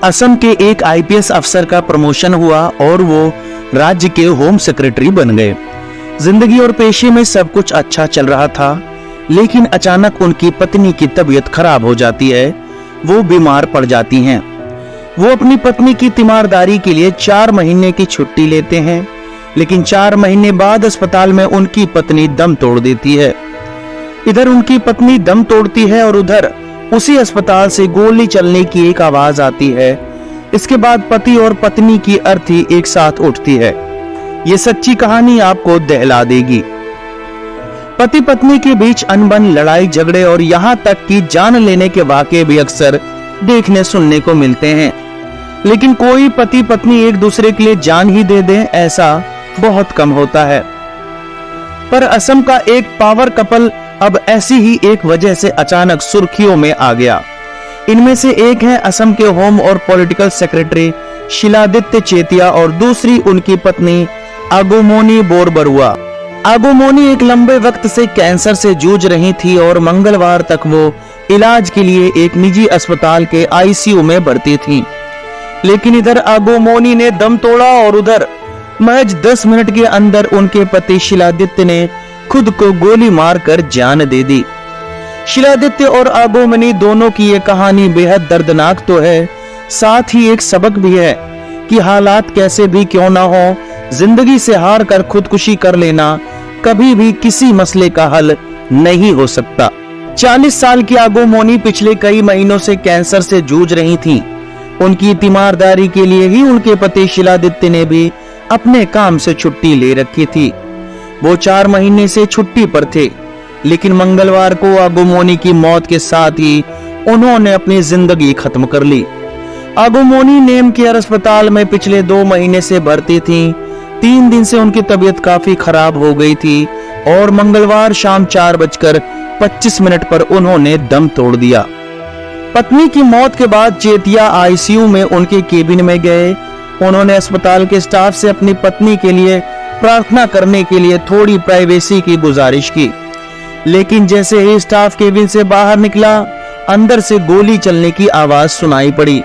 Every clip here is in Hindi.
असम के एक आईपीएस अफसर का प्रमोशन हुआ और वो राज्य के होम सेक्रेटरी बन गए। जिंदगी और पेशे में सब कुछ अच्छा चल रहा था, लेकिन अचानक उनकी पत्नी की तबीयत खराब हो जाती है। वो बीमार पड़ जाती हैं। वो अपनी पत्नी की तीमारदारी के लिए 4 महीने की छुट्टी लेते हैं, लेकिन 4 महीने बाद अस्पताल में उनकी पत्नी दम तोड़ देती है। इधर उनकी पत्नी दम तोड़ती है और उधर उसी अस्पताल से गोली चलने की एक आवाज आती है। इसके बाद पति और पत्नी की अर्थी एक साथ उठती है। ये सच्ची कहानी आपको दहला देगी। पति पत्नी के बीच अनबन, लड़ाई झगड़े और यहाँ तक कि जान लेने के वाकये भी अक्सर देखने सुनने को मिलते हैं, लेकिन कोई पति पत्नी एक दूसरे के लिए जान ही दे दे, ऐसा बहुत कम होता है। पर असम का एक पावर कपल अब ऐसी ही एक वजह से अचानक सुर्खियों में आ गया। इनमें से एक है असम के होम और पॉलिटिकल सेक्रेटरी शिलादित्य चेतिया और दूसरी उनकी पत्नी आगुमोनी बोरबरुआ। आगुमोनी एक लंबे वक्त से कैंसर से जूझ रही थी और मंगलवार तक वो इलाज के लिए एक निजी अस्पताल के आईसीयू में भर्ती थी। लेकिन इधर आगुमोनी ने दम तोड़ा और उधर महज 10 मिनट के अंदर उनके पति शिलादित्य ने खुद को गोली मारकर जान दे दी। शिलादित्य और आगुमोनी दोनों की ये कहानी बेहद दर्दनाक तो है, साथ ही एक सबक भी है कि हालात कैसे भी क्यों ना हो, जिंदगी से हार कर खुदकुशी कर लेना कभी भी किसी मसले का हल नहीं हो सकता। 40 साल की आगुमोनी पिछले कई महीनों से कैंसर से जूझ रही थी। उनकी तीमारदारी के लिए ही उनके पति शिलादित्य ने भी अपने काम से छुट्टी ले रखी थी। वो 4 महीने से छुट्टी पर थे, लेकिन मंगलवार को आगुमोनी की मौत के साथ ही उन्होंने अपनी जिंदगी खत्म कर ली। आगुमोनी नेम केयर अस्पताल में पिछले 2 महीने से भर्ती थी। 3 दिन से उनकी तबीयत काफी खराब हो गई थी और मंगलवार शाम 4:25 पर उन्होंने दम तोड़ दिया। पत्नी की मौत के बाद चेतिया आईसीयू में उनके केबिन में गए। उन्होंने अस्पताल के स्टाफ से अपनी पत्नी के लिए प्रार्थना करने के लिए थोड़ी प्राइवेसी की गुजारिश की, लेकिन जैसे ही स्टाफ केबिन से बाहर निकला, अंदर से गोली चलने की आवाज सुनाई पड़ी।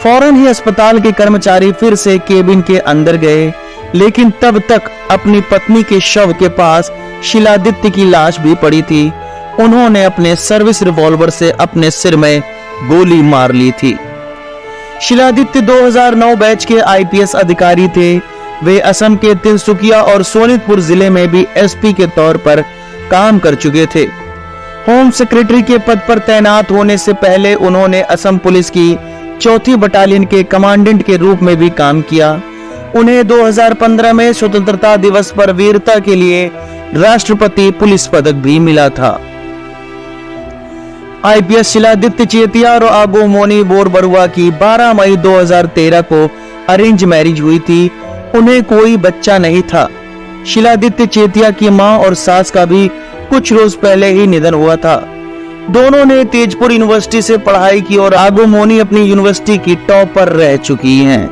फौरन ही अस्पताल के कर्मचारी फिर से केबिन के अंदर गए, लेकिन तब तक अपनी पत्नी के शव के पास शिलादित्य की लाश भी पड़ी थी। उन्होंने अपने सर्विस रिवॉल्वर से अपने सिर में गोली मार ली थी। शिलादित्य 2009 बैच के आईपीएस अधिकारी थे। वे असम के तिनसुकिया और सोनितपुर जिले में भी एसपी के तौर पर काम कर चुके थे। होम सेक्रेटरी के पद पर तैनात होने से पहले उन्होंने असम पुलिस की 4थी बटालियन के कमांडेंट के रूप में भी काम किया। उन्हें 2015 में स्वतंत्रता दिवस पर वीरता के लिए राष्ट्रपति पुलिस पदक भी मिला था। आईपीएस शिलादित्य चेतिया और आगुमोनी बोरबरुआ की 12 मई 2013 को अरेंज मैरिज हुई थी। उन्हें कोई बच्चा नहीं था। शिलादित्य चेतिया की मां और सास का भी कुछ रोज पहले ही निधन हुआ था। दोनों ने तेजपुर यूनिवर्सिटी से पढ़ाई की और आगुमोनी अपनी यूनिवर्सिटी की टॉपर रह चुकी हैं।